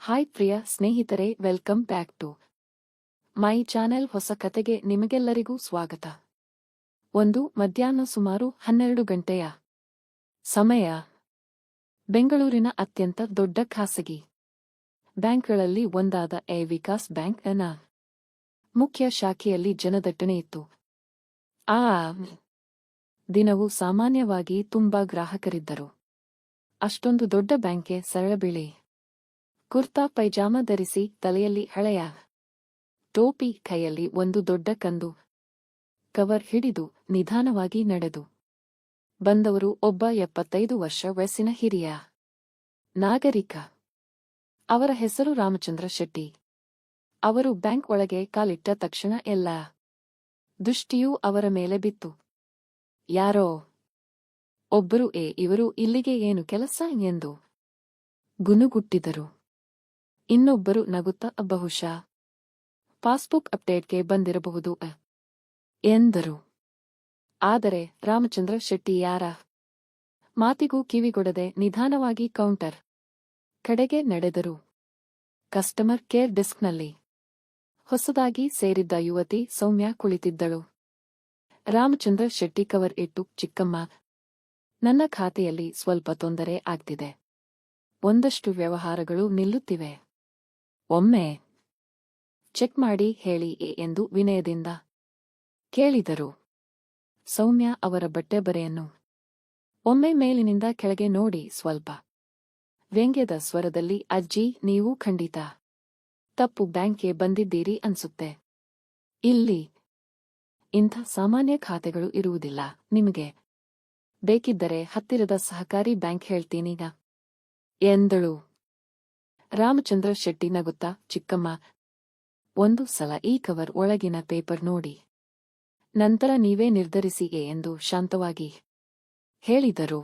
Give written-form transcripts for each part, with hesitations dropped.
Hi ಪ್ರಿಯ ಸ್ನೇಹಿತರೆ, welcome back to my channel. ಹೊಸ ಕತೆಗೆ ನಿಮಗೆಲ್ಲರಿಗೂ ಸ್ವಾಗತ. ಒಂದು ಮಧ್ಯಾಹ್ನ ಸುಮಾರು 12 ಗಂಟೆಯ ಸಮಯ. ಬೆಂಗಳೂರಿನ ಅತ್ಯಂತ ದೊಡ್ಡ ಖಾಸಗಿ ಬ್ಯಾಂಕ್ಗಳಲ್ಲಿ ಒಂದಾದ ವಿಕಾಸ್ ಬ್ಯಾಂಕ್ ನ ಮುಖ್ಯ ಶಾಖೆಯಲ್ಲಿ ಜನದಟ್ಟಣೆ ಇತ್ತು. ಆ ದಿನವೂ ಸಾಮಾನ್ಯವಾಗಿ ತುಂಬಾ ಗ್ರಾಹಕರಿದ್ದರು. ಅಷ್ಟೊಂದು ದೊಡ್ಡ ಬ್ಯಾಂಕ್ಗೆ ಸರಳ ಬಿಳಿ ಕುರ್ತಾ ಪೈಜಾಮ ಧರಿಸಿ, ತಲೆಯಲ್ಲಿ ಹಳೆಯ ಟೋಪಿ, ಕೈಯಲ್ಲಿ ಒಂದು ದೊಡ್ಡ ಕಂದು ಕವರ್ ಹಿಡಿದು ನಿಧಾನವಾಗಿ ನಡೆದು ಬಂದವರು ಒಬ್ಬ 75 ವರ್ಷ ವಯಸ್ಸಿನ ಹಿರಿಯ ನಾಗರಿಕ. ಅವರ ಹೆಸರು ರಾಮಚಂದ್ರ ಶೆಟ್ಟಿ. ಅವರು ಬ್ಯಾಂಕ್ ಒಳಗೆ ಕಾಲಿಟ್ಟ ತಕ್ಷಣ ಎಲ್ಲ ದೃಷ್ಟಿಯೂ ಅವರ ಮೇಲೆ ಬಿತ್ತು. ಯಾರೋ ಒಬ್ಬರು ಇವರು ಇಲ್ಲಿಗೆ ಏನು ಕೆಲಸ ಎಂದು ಗುನುಗುಟ್ಟಿದರು. ಇನ್ನೊಬ್ಬರು ನಗುತ್ತಾ ಬಹುಶಃ ಪಾಸ್ಬುಕ್ ಅಪ್ಡೇಟ್ಗೆ ಬಂದಿರಬಹುದು ಎಂದರು. ಆದರೆ ರಾಮಚಂದ್ರ ಶೆಟ್ಟಿ ಯಾರ ಮಾತಿಗೂ ಕಿವಿಗೊಡದೆ ನಿಧಾನವಾಗಿ ಕೌಂಟರ್ ಕಡೆಗೆ ನಡೆದರು. ಕಸ್ಟಮರ್ ಕೇರ್ ಡೆಸ್ಕ್ನಲ್ಲಿ ಹೊಸದಾಗಿ ಸೇರಿದ್ದ ಯುವತಿ ಸೌಮ್ಯ ಕುಳಿತಿದ್ದಳು. ರಾಮಚಂದ್ರ ಶೆಟ್ಟಿ ಕವರ್ ಇಟ್ಟು, ಚಿಕ್ಕಮ್ಮ, ನನ್ನ ಖಾತೆಯಲ್ಲಿ ಸ್ವಲ್ಪ ತೊಂದರೆ ಆಗ್ತಿದೆ. ಒಂದಷ್ಟು ವ್ಯವಹಾರಗಳು ನಿಲ್ಲುತ್ತಿವೆ. ಒಮ್ಮೆ ಚೆಕ್ ಮಾಡಿ ಹೇಳಿ ಎಂದು ವಿನಯದಿಂದ ಕೇಳಿದರು. ಸೌಮ್ಯ ಅವರ ಬಟ್ಟೆ ಬರೆಯನ್ನು ಒಮ್ಮೆ ಮೇಲಿನಿಂದ ಕೆಳಗೆ ನೋಡಿ ಸ್ವಲ್ಪ ವ್ಯಂಗ್ಯದ ಸ್ವರದಲ್ಲಿ, ಅಜ್ಜಿ, ನೀವು ಖಂಡಿತ ತಪ್ಪು ಬ್ಯಾಂಕ್ಗೆ ಬಂದಿದ್ದೀರಿ ಅನ್ಸುತ್ತೆ. ಇಲ್ಲಿ ಇಂಥ ಸಾಮಾನ್ಯ ಖಾತೆಗಳು ಇರುವುದಿಲ್ಲ. ನಿಮಗೆ ಬೇಕಿದ್ದರೆ ಹತ್ತಿರದ ಸಹಕಾರಿ ಬ್ಯಾಂಕ್ ಹೇಳ್ತೀನೀಗ ಎಂದಳು. ರಾಮಚಂದ್ರ ಶೆಟ್ಟಿ ನಗುತ್ತಾ, ಚಿಕ್ಕಮ್ಮ, ಒಂದು ಸಲ ಈ ಕವರ್ ಒಳಗಿನ ಪೇಪರ್ ನೋಡಿ, ನಂತರ ನೀವೇ ನಿರ್ಧರಿಸಿ ಎಂದು ಶಾಂತವಾಗಿ ಹೇಳಿದರು.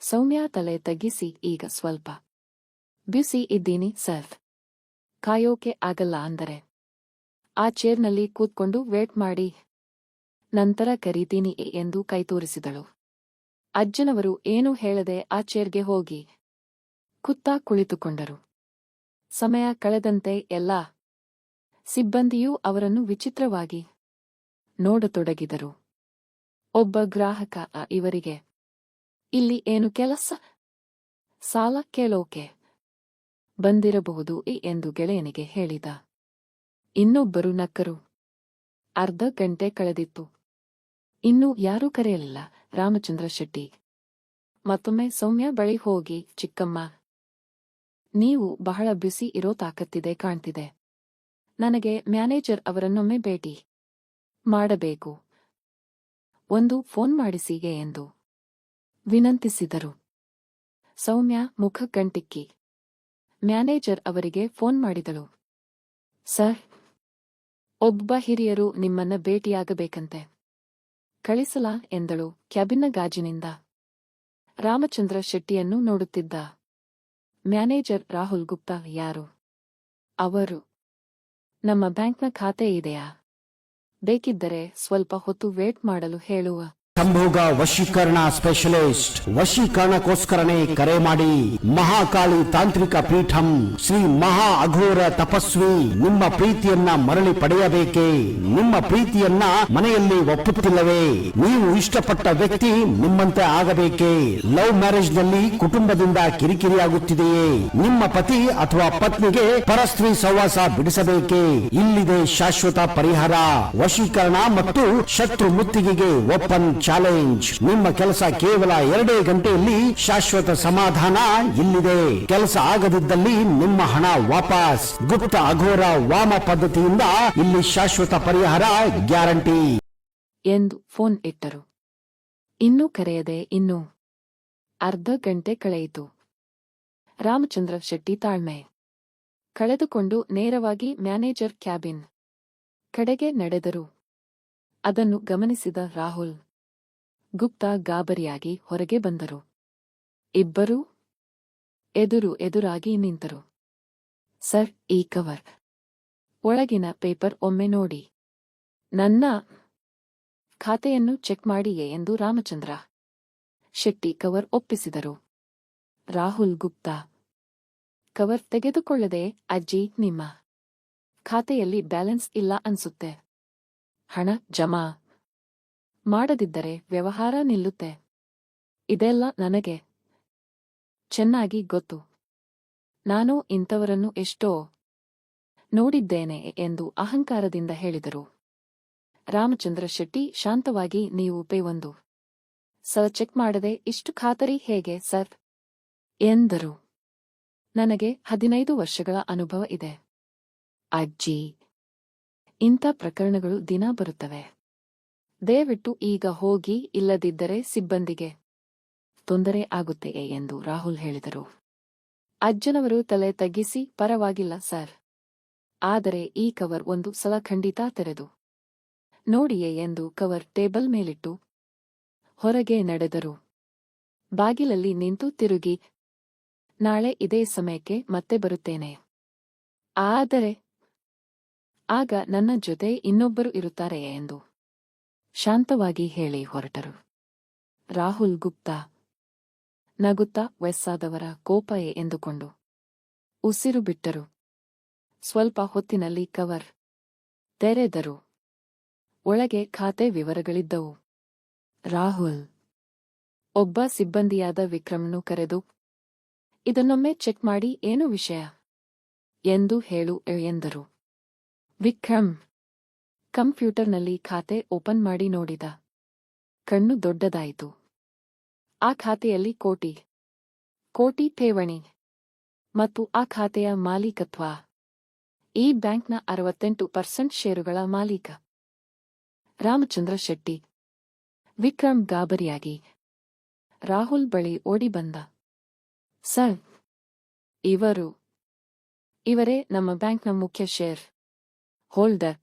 ಸೌಮ್ಯ ತಲೆ ತಗ್ಗಿಸಿ, ಈಗ ಸ್ವಲ್ಪ ಬ್ಯುಸಿ ಇದ್ದೀನಿ ಸರ್, ಕಾಯೋಕೆ ಆಗಲ್ಲ ಅಂದರೆ ಆ ಚೇರ್ನಲ್ಲಿ ಕೂತ್ಕೊಂಡು ವೇಟ್ ಮಾಡಿ, ನಂತರ ಕರೀತೀನಿ ಎಂದು ಕೈತೋರಿಸಿದಳು. ಅಜ್ಜನವರು ಏನೂ ಹೇಳದೆ ಆ ಚೇರ್ಗೆ ಹೋಗಿ ಕುತ್ತಾ ಕುಳಿತುಕೊಂಡರು. ಸಮಯ ಕಳೆದಂತೆ ಎಲ್ಲಾ ಸಿಬ್ಬಂದಿಯೂ ಅವರನ್ನು ವಿಚಿತ್ರವಾಗಿ ನೋಡತೊಡಗಿದರು. ಒಬ್ಬ ಗ್ರಾಹಕ, ಇವರಿಗೆ ಇಲ್ಲಿ ಏನು ಕೆಲಸ? ಸಾಲ ಕೇಳೋಕೆ ಬಂದಿರಬಹುದು ಎಂದು ಗೆಳೆಯನಿಗೆ ಹೇಳಿದ. ಇನ್ನೊಬ್ಬರು ನಕ್ಕರು. ಅರ್ಧ ಗಂಟೆ ಕಳೆದಿತ್ತು. ಇನ್ನೂ ಯಾರೂ ಕರೆಯಲಿಲ್ಲ. ರಾಮಚಂದ್ರ ಶೆಟ್ಟಿ ಮತ್ತೊಮ್ಮೆ ಸೌಮ್ಯ ಬಳಿ ಹೋಗಿ, ಚಿಕ್ಕಮ್ಮ, ನೀವು ಬಹಳ ಬ್ಯುಸಿ ಇರೋ ತಾಕತ್ತಿದೆ ಕಾಣ್ತಿದೆ. ನನಗೆ ಮ್ಯಾನೇಜರ್ ಅವರನ್ನೊಮ್ಮೆ ಭೇಟಿ ಮಾಡಬೇಕು. ಒಂದು ಫೋನ್ ಮಾಡಿಸಿಗೆ ಎಂದು ವಿನಂತಿಸಿದರು. ಸೌಮ್ಯ ಮುಖ ಗಂಟಿಕ್ಕಿ ಮ್ಯಾನೇಜರ್ ಅವರಿಗೆ ಫೋನ್ ಮಾಡಿದಳು. ಸರ್, ಒಬ್ಬ ಹಿರಿಯರು ನಿಮ್ಮನ್ನ ಭೇಟಿಯಾಗಬೇಕಂತೆ, ಕಳಿಸಲಾ ಎಂದಳು ಕ್ಯಾಬಿನ್ನ ಗಾಜಿನಿಂದ. ರಾಮಚಂದ್ರ ಶೆಟ್ಟಿಯನ್ನು ನೋಡುತ್ತಿದ್ದ ಮ್ಯಾನೇಜರ್ ರಾಹುಲ್ ಗುಪ್ತಾ, ಯಾರು ಅವರು? ನಮ್ಮ ಬ್ಯಾಂಕ್ನ ಖಾತೆ ಇದೆಯಾ? ಬೇಕಿದ್ದರೆ ಸ್ವಲ್ಪ ಹೊತ್ತು ವೇಟ್ ಮಾಡಲು ಹೇಳುವ. ಸಂಭೋಗ ವಶೀಕರಣ ಸ್ಪೆಷಲಿಸ್ಟ್. ವಶೀಕರಣಕ್ಕೋಸ್ಕರನೇ ಕರೆ ಮಾಡಿ. ಮಹಾಕಾಳಿ ತಾಂತ್ರಿಕ ಪೀಠಂ ಶ್ರೀ ಮಹಾ ಅಘೋರ ತಪಸ್ವಿ ನಿಮ್ಮ ಪ್ರೀತಿಯನ್ನ ಮರಳಿ ಪಡೆಯಬೇಕೇ? ನಿಮ್ಮ ಪ್ರೀತಿಯನ್ನ ಮನೆಯಲ್ಲಿ ಒಪ್ಪುತ್ತಿಲ್ಲವೇ? ನೀವು ಇಷ್ಟಪಟ್ಟ ವ್ಯಕ್ತಿ ನಿಮ್ಮಂತೆ ಆಗಬೇಕೇ? ಲವ್ ಮ್ಯಾರೇಜ್ ನಲ್ಲಿ ಕುಟುಂಬದಿಂದ ಕಿರಿಕಿರಿಯಾಗುತ್ತಿದೆಯೇ? ನಿಮ್ಮ ಪತಿ ಅಥವಾ ಪತ್ನಿಗೆ ಪರಸ್ತ್ರೀ ಸಹವಾಸ ಬಿಡಿಸಬೇಕೇ? ಇಲ್ಲಿದೆ ಶಾಶ್ವತ ಪರಿಹಾರ. ವಶೀಕರಣ ಮತ್ತು ಶತ್ರು ಮುತ್ತಿಗೆಗೆ ಓಪನ್ ಚಾಲೆಂಜ್. ನಿಮ್ಮ ಕೆಲಸ ಕೇವಲ 2 ಗಂಟೆಯಲ್ಲಿ ಶಾಶ್ವತ ಸಮಾಧಾನ ಇಲ್ಲಿದೆ. ಕೆಲಸ ಆಗದಿದ್ದಲ್ಲಿ ನಿಮ್ಮ ಹಣ ವಾಪಸ್. ಗುಪ್ತ ಅಘೋರ ವಾಮ ಪದ್ಧತಿಯಿಂದ ಇಲ್ಲಿ ಶಾಶ್ವತ ಪರಿಹಾರ ಗ್ಯಾರಂಟಿ ಎಂದು ಫೋನ್ ಇಟ್ಟರು. ಇನ್ನೂ ಕರೆಯದೆ ಇನ್ನೂ ಅರ್ಧ ಗಂಟೆ ಕಳೆಯಿತು. ರಾಮಚಂದ್ರ ಶೆಟ್ಟಿ ತಾಳ್ಮೆ ಕಳೆದುಕೊಂಡು ನೇರವಾಗಿ ಮ್ಯಾನೇಜರ್ ಕ್ಯಾಬಿನ್ ಕಡೆಗೆ ನಡೆದರು. ಅದನ್ನು ಗಮನಿಸಿದ ರಾಹುಲ್ ಗುಪ್ತಾ ಗಾಬರಿಯಾಗಿ ಹೊರಗೆ ಬಂದರು. ಇಬ್ಬರೂ ಎದುರಾಗಿ ನಿಂತರು. ಸರ್, ಈ ಕವರ್ ಒಳಗಿನ ಪೇಪರ್ ಒಮ್ಮೆ ನೋಡಿ. ನನ್ನ ಖಾತೆಯನ್ನು ಚೆಕ್ ಮಾಡಿಯೇ ಎಂದು ರಾಮಚಂದ್ರ ಶೆಟ್ಟಿ ಕವರ್ ಒಪ್ಪಿಸಿದರು. ರಾಹುಲ್ ಗುಪ್ತಾ ಕವರ್ ತೆಗೆದುಕೊಳ್ಳದೆ, ಅಜ್ಜಿ, ನಿಮ್ಮ ಖಾತೆಯಲ್ಲಿ ಬ್ಯಾಲೆನ್ಸ್ ಇಲ್ಲ ಅನ್ಸುತ್ತೆ. ಹಣ ಜಮಾ ಮಾಡದಿದ್ದರೆ ವ್ಯವಹಾರ ನಿಲ್ಲುತ್ತೆ. ಇದೆಲ್ಲ ನನಗೆ ಚೆನ್ನಾಗಿ ಗೊತ್ತು. ನಾನು ಇಂಥವರನ್ನು ಎಷ್ಟೋ ನೋಡಿದ್ದೇನೆ ಎಂದು ಅಹಂಕಾರದಿಂದ ಹೇಳಿದರು. ರಾಮಚಂದ್ರ ಶೆಟ್ಟಿ ಶಾಂತವಾಗಿ, ನೀವು ಪೇ ಒಂದು ಸಲ ಚೆಕ್ ಮಾಡದೆ ಇಷ್ಟು ಖಾತರಿ ಹೇಗೆ ಸರ್ ಎಂದರು. ನನಗೆ 15 ವರ್ಷಗಳ ಅನುಭವ ಇದೆ ಅಜ್ಜಿ. ಇಂಥ ಪ್ರಕರಣಗಳು ದಿನ ಬರುತ್ತವೆ. ದಯವಿಟ್ಟು ಈಗ ಹೋಗಿ, ಇಲ್ಲದಿದ್ದರೆ ಸಿಬ್ಬಂದಿಗೆ ತೊಂದರೆ ಆಗುತ್ತೆಯೇ ಎಂದು ರಾಹುಲ್ ಹೇಳಿದರು. ಅಜ್ಜನವರು ತಲೆ ತಗ್ಗಿಸಿ, ಪರವಾಗಿಲ್ಲ ಸರ್. ಆದರೆ ಈ ಕವರ್ ಒಂದು ಸಲ ಖಂಡಿತ ತೆರೆದು ನೋಡಿಯೇ ಎಂದು ಕವರ್ ಟೇಬಲ್ ಮೇಲಿಟ್ಟು ಹೊರಗೆ ನಡೆದರು. ಬಾಗಿಲಲ್ಲಿ ನಿಂತು ತಿರುಗಿ, ನಾಳೆ ಇದೇ ಸಮಯಕ್ಕೆ ಮತ್ತೆ ಬರುತ್ತೇನೆ. ಆದರೆ ಆಗ ನನ್ನ ಜೊತೆ ಇನ್ನೊಬ್ಬರು ಇರುತ್ತಾರೆಯೇ ಎಂದು ಶಾಂತವಾಗಿ ಹೇಳಿ ಹೊರಟರು. ರಾಹುಲ್ ಗುಪ್ತಾ ನಗುತ್ತಾ, ವಯಸ್ಸಾದವರ ಕೋಪಯೇ ಎಂದುಕೊಂಡು ಉಸಿರು ಬಿಟ್ಟರು. ಸ್ವಲ್ಪ ಹೊತ್ತಿನಲ್ಲಿ ಕವರ್ ತೆರೆದರು. ಒಳಗೆ ಖಾತೆ ವಿವರಗಳಿದ್ದವು. ರಾಹುಲ್ ಒಬ್ಬ ಸಿಬ್ಬಂದಿಯಾದ ವಿಕ್ರಮ್ನು ಕರೆದು, ಇದನ್ನೊಮ್ಮೆ ಚೆಕ್ ಮಾಡಿ, ಏನು ವಿಷಯ ಎಂದು ಹೇಳು ಎಂದರು. ವಿಕ್ರಮ್ ಕಂಪ್ಯೂಟರ್ನಲ್ಲಿ ಖಾತೆ ಓಪನ್ ಮಾಡಿ ನೋಡಿದ. ಕಣ್ಣು ದೊಡ್ಡದಾಯಿತು. ಆ ಖಾತೆಯಲ್ಲಿ ಕೋಟಿ ಠೇವಣಿ ಮತ್ತು ಆ ಖಾತೆಯ ಮಾಲೀಕತ್ವ ಈ ಬ್ಯಾಂಕ್ನ 68% ಷೇರುಗಳ ಮಾಲೀಕ ರಾಮಚಂದ್ರ ಶೆಟ್ಟಿ. ವಿಕ್ರಮ್ ಗಾಬರಿಯಾಗಿ ರಾಹುಲ್ ಬಳಿ ಓಡಿ ಬಂದ. ಸರ್, ಇವರೇ ನಮ್ಮ ಬ್ಯಾಂಕ್ನ ಮುಖ್ಯ ಶೇರ್ ಹೋಲ್ಡರ್.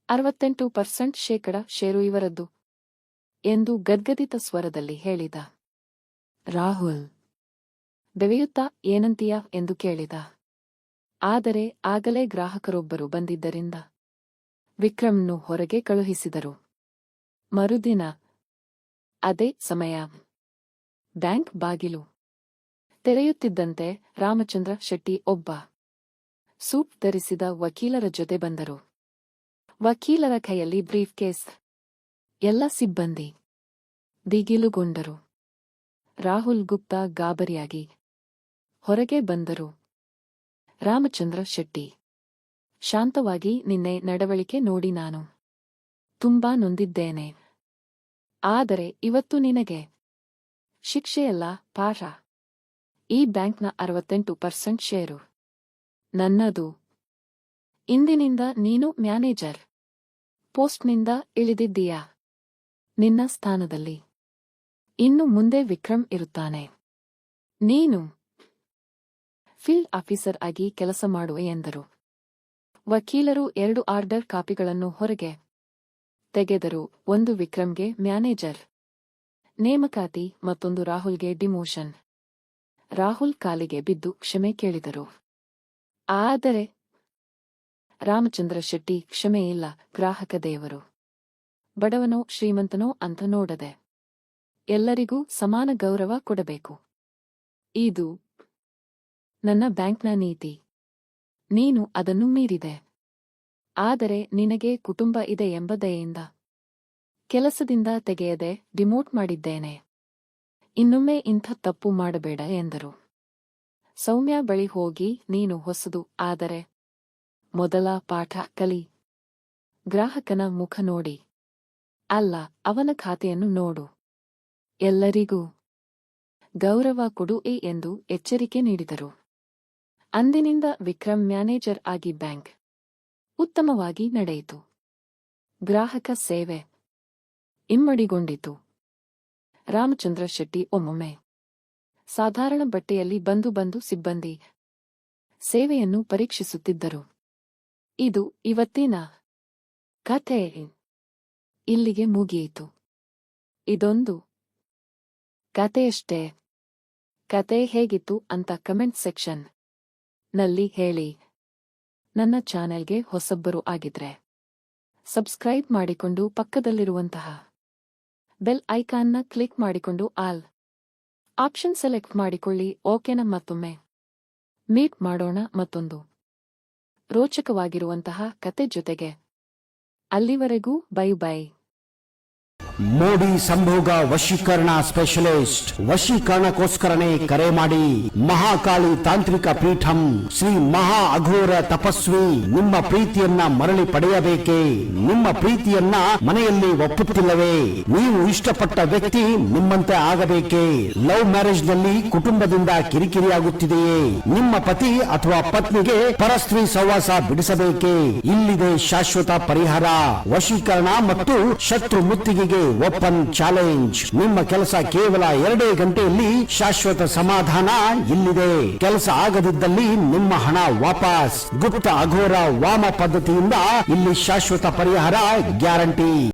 68% ಶೇಕಡ ಷೇರು ಇವರದ್ದು ಎಂದು ಗದ್ಗದಿತ ಸ್ವರದಲ್ಲಿ ಹೇಳಿದ. ರಾಹುಲ್ ಬೆವೆಯುತ್ತಾ, ಏನಂತೀಯ ಎಂದು ಕೇಳಿದ. ಆದರೆ ಆಗಲೇ ಗ್ರಾಹಕರೊಬ್ಬರು ಬಂದಿದ್ದರಿಂದ ವಿಕ್ರಮ್ನು ಹೊರಗೆ ಕಳುಹಿಸಿದರು. ಮರುದಿನ ಅದೇ ಸಮಯ ಬ್ಯಾಂಕ್ ಬಾಗಿಲು ತೆರೆಯುತ್ತಿದ್ದಂತೆ ರಾಮಚಂದ್ರ ಶೆಟ್ಟಿ ಒಬ್ಬ ಸೂಟ್ ಧರಿಸಿದ ವಕೀಲರ ಜೊತೆ ಬಂದರು. ವಕೀಲರ ಕೈಯಲ್ಲಿ ಬ್ರೀಫ್ ಕೇಸ್. ಎಲ್ಲ ಸಿಬ್ಬಂದಿ ದಿಗಿಲುಗೊಂಡರು. ರಾಹುಲ್ ಗುಪ್ತಾ ಗಾಬರಿಯಾಗಿ ಹೊರಗೆ ಬಂದರು. ರಾಮಚಂದ್ರ ಶೆಟ್ಟಿ ಶಾಂತವಾಗಿ, ನಿನ್ನೆ ನಡವಳಿಕೆ ನೋಡಿ ನಾನು ತುಂಬಾ ನೊಂದಿದ್ದೇನೆ. ಆದರೆ ಇವತ್ತು ನಿನಗೆ ಶಿಕ್ಷೆಯಲ್ಲ, ಪಾಠ. ಈ ಬ್ಯಾಂಕ್ನ 68% ಷೇರು ನನ್ನದು. ಇಂದಿನಿಂದ ನೀನು ಮ್ಯಾನೇಜರ್ ಪೋಸ್ಟ್ನಿಂದ ಇಳಿದಿದ್ದೀಯಾ. ನಿನ್ನ ಸ್ಥಾನದಲ್ಲಿ ಇನ್ನು ಮುಂದೆ ವಿಕ್ರಮ್ ಇರುತ್ತಾನೆ. ನೀನು ಫೀಲ್ಡ್ ಆಫೀಸರ್ ಆಗಿ ಕೆಲಸ ಮಾಡುವೆ ಎಂದರು. ವಕೀಲರು 2 ಆರ್ಡರ್ ಕಾಪಿಗಳನ್ನು ಹೊರಗೆ ತೆಗೆದರು. ಒಂದು ವಿಕ್ರಮ್ಗೆ ಮ್ಯಾನೇಜರ್ ನೇಮಕಾತಿ, ಮತ್ತೊಂದು ರಾಹುಲ್ಗೆ ಡಿಮೋಷನ್. ರಾಹುಲ್ ಕಾಲಿಗೆ ಬಿದ್ದು ಕ್ಷಮೆ ಕೇಳಿದರು. ಆದರೆ ರಾಮಚಂದ್ರ ಶೆಟ್ಟಿ, ಕ್ಷಮೆಯಿಲ್ಲ, ಗ್ರಾಹಕ ದೇವರು. ಬಡವನೋ ಶ್ರೀಮಂತನೋ ಅಂತ ನೋಡದೆ ಎಲ್ಲರಿಗೂ ಸಮಾನ ಗೌರವ ಕೊಡಬೇಕು. ಇದು ನನ್ನ ಬ್ಯಾಂಕ್ನ ನೀತಿ. ನೀನು ಅದನ್ನು ಮೀರಿದೆ. ಆದರೆ ನಿನಗೆ ಕುಟುಂಬ ಇದೆ ಎಂಬ ದಯೆಯಿಂದ ಕೆಲಸದಿಂದ ತೆಗೆಯದೆ ಡಿಮೋಟ್ ಮಾಡಿದ್ದೇನೆ. ಇನ್ನೊಮ್ಮೆ ಇಂಥ ತಪ್ಪು ಮಾಡಬೇಡ ಎಂದರು. ಸೌಮ್ಯ ಬಳಿ ಹೋಗಿ, ನೀನು ಹೊಸದು, ಆದರೆ ಮೊದಲ ಪಾಠ ಕಲಿ. ಗ್ರಾಹಕನ ಮುಖ ನೋಡಿ ಅಲ್ಲ, ಅವನ ಖಾತೆಯನ್ನು ನೋಡು. ಎಲ್ಲರಿಗೂ ಗೌರವ ಕೊಡು ಎಂದು ಎಚ್ಚರಿಕೆ ನೀಡಿದರು. ಅಂದಿನಿಂದ ವಿಕ್ರಮ್ ಮ್ಯಾನೇಜರ್ ಆಗಿ ಬ್ಯಾಂಕ್ ಉತ್ತಮವಾಗಿ ನಡೆಯಿತು. ಗ್ರಾಹಕ ಸೇವೆ ಇಮ್ಮಡಿಗೊಂಡಿತು. ರಾಮಚಂದ್ರ ಶೆಟ್ಟಿ ಒಮ್ಮೊಮ್ಮೆ ಸಾಧಾರಣ ಬಟ್ಟೆಯಲ್ಲಿ ಬಂದು ಸಿಬ್ಬಂದಿ ಸೇವೆಯನ್ನು ಪರೀಕ್ಷಿಸುತ್ತಿದ್ದರು. ಇದು ಇವತ್ತಿನ ಕಥೆ. ಇಲ್ಲಿಗೆ ಮುಗಿಯಿತು. ಇದೊಂದು ಕಥೆಯಷ್ಟೇ. ಕತೆ ಹೇಗಿತ್ತು ಅಂತ ಕಮೆಂಟ್ ಸೆಕ್ಷನ್ ನಲ್ಲಿ ಹೇಳಿ. ನನ್ನ ಚಾನೆಲ್ಗೆ ಹೊಸಬ್ಬರು ಆಗಿದ್ರೆ ಸಬ್ಸ್ಕ್ರೈಬ್ ಮಾಡಿಕೊಂಡು ಪಕ್ಕದಲ್ಲಿರುವಂತಹ ಬೆಲ್ ಐಕಾನ್ನ ಕ್ಲಿಕ್ ಮಾಡಿಕೊಂಡು ಆಲ್ ಆಪ್ಷನ್ ಸೆಲೆಕ್ಟ್ ಮಾಡಿಕೊಳ್ಳಿ. ಓಕೆನಾ? ಮತ್ತೊಮ್ಮೆ ಮೀಟ್ ಮಾಡೋಣ ಮತ್ತೊಂದು ರೋಚಕವಾಗಿರುವಂತಹ ಕತೆ ಜೊತೆಗೆ. ಅಲ್ಲಿವರೆಗೂ ಬೈ ಬೈ. ಮೋಡಿ ಸಂಭೋಗ ವಶೀಕರಣ ಸ್ಪೆಷಲಿಸ್ಟ್. ವಶೀಕರಣಕ್ಕೋಸ್ಕರನೇ ಕರೆ ಮಾಡಿ. ಮಹಾಕಾಳಿ ತಾಂತ್ರಿಕ ಪೀಠಂ ಶ್ರೀ ಮಹಾ ಅಘೋರ ತಪಸ್ವಿ ನಿಮ್ಮ ಪ್ರೀತಿಯನ್ನ ಮರಳಿ ಪಡೆಯಬೇಕೇ? ನಿಮ್ಮ ಪ್ರೀತಿಯನ್ನ ಮನೆಯಲ್ಲಿ ಒಪ್ಪುತ್ತಿಲ್ಲವೇ? ನೀವು ಇಷ್ಟಪಟ್ಟ ವ್ಯಕ್ತಿ ನಿಮ್ಮಂತೆ ಆಗಬೇಕೇ? ಲವ್ ಮ್ಯಾರೇಜ್ ನಲ್ಲಿ ಕುಟುಂಬದಿಂದ ಕಿರಿಕಿರಿಯಾಗುತ್ತಿದೆಯೇ? ನಿಮ್ಮ ಪತಿ ಅಥವಾ ಪತ್ನಿಗೆ ಪರಸ್ತ್ರೀ ಸಹವಾಸ ಬಿಡಿಸಬೇಕೇ? ಇಲ್ಲಿದೆ ಶಾಶ್ವತ ಪರಿಹಾರ. ವಶೀಕರಣ ಮತ್ತು ಶತ್ರು ಮುತ್ತಿಗೆಗೆ ಓಪನ್ ಚಾಲೆಂಜ್. ನಿಮ್ಮ ಕೆಲಸ ಕೇವಲ 2 ಗಂಟೆಯಲ್ಲಿ ಶಾಶ್ವತ ಸಮಾಧಾನ ಇಲ್ಲಿದೆ. ಕೆಲಸ ಆಗದಿದ್ದಲ್ಲಿ ನಿಮ್ಮ ಹಣ ವಾಪಸ್. ಗುಪ್ತ ಅಘೋರ ವಾಮ ಪದ್ಧತಿಯಿಂದ ಇಲ್ಲಿ ಶಾಶ್ವತ ಪರಿಹಾರ ಗ್ಯಾರಂಟಿ.